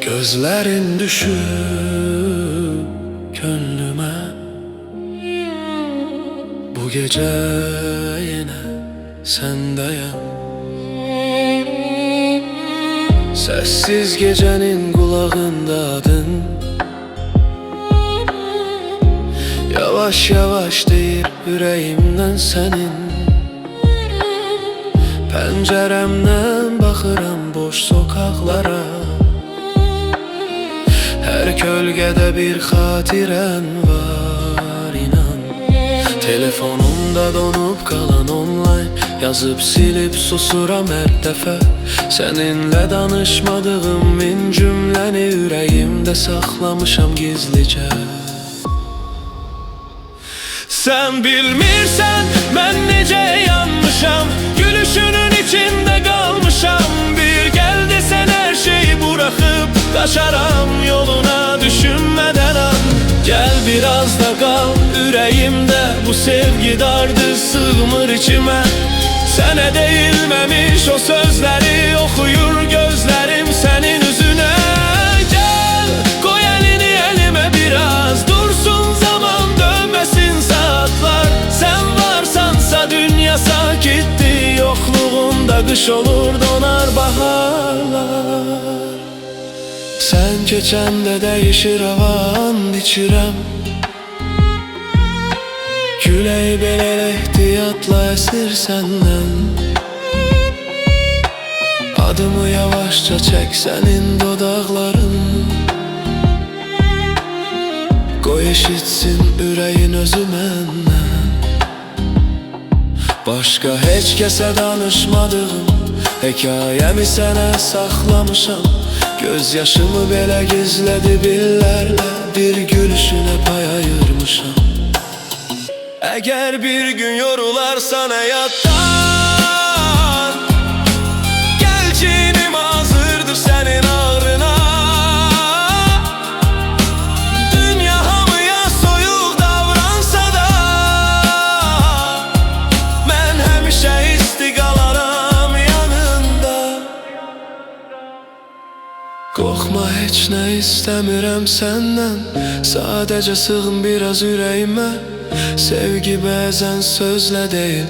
Gözlerin düşüp gönlüme, bu gece yine sendeyim. Sessiz gecenin kulağında adın, yavaş yavaş deyip yüreğimden senin. Penceremden bakıram boş sokaklara, her kölgede bir hatiren var inan. Telefonumda donup kalan online, yazıp silip susuram her defa. Seninle danışmadığım min cümleni yüreğimde saklamışam gizlice. Sen bilmirsen ben nece yanmışam, gülüşünün içinde kalmışam. Bir gel desen her şeyi bırakıp kaçaram yoluna düşünmeden an. Gel biraz da kal yüreğimde, bu sevgi dardı sığmır içime. Sana değilmemiş o sözleri okuyur gözlerim senin yüzüne. Gel koy elini elime biraz, dursun zaman dönmesin saatler. Sen varsansa dünya sakitti, yokluğunda kış olur donar baharlar. Sen geçende değişir havan içirem, küley beler ihtiyatla esir senden. Adımı yavaşça çek senin dodakların, koy eşitsin yüreğin özü menden. Başka hiç kese danışmadığım hikayemi sana saklamışam. Gözyaşımı bile gizledi billerle, bir gülüşüne pay ayırmışam. Eğer bir gün yorularsan hayattan, gel cinim hazırdır senin ağrına. Dünya hamıya soyuq davransa da, mən həmişə isti qalaram yanında. Korkma hiç ne istemirəm senden, sadece sığın biraz yüreğime. Sevgi bazen sözle değil,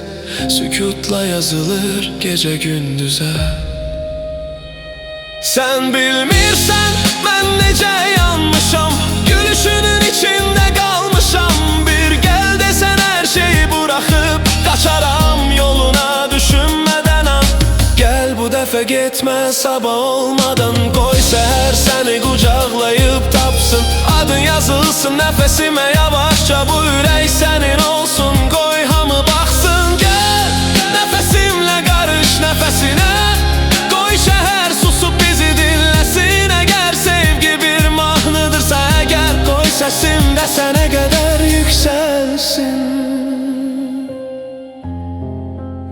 sükutla yazılır gece gündüze. Sen bilmirsen ben nece yanmışam, gülüşünün içinde kalmışam. Bir gel desen her şeyi bırakıp kaçaram yoluna düşünmeden an. Gel bu defa gitme sabah olmadan, koy seher seni kucaklayıp tapsın. Adın yazılsın nefesime yavaşça, bu yürek senin olsun, koy hamı baksın. Gel nefesimle karış nefesine, koy şehir susup bizi dinlesin. Eğer sevgi bir mahnıdırsa eğer, koy sesim de sene kadar yükselsin.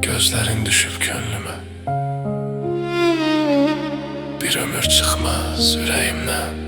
Gözlerin düşüp gönlüme, bir ömür çıkmaz yüreğimden.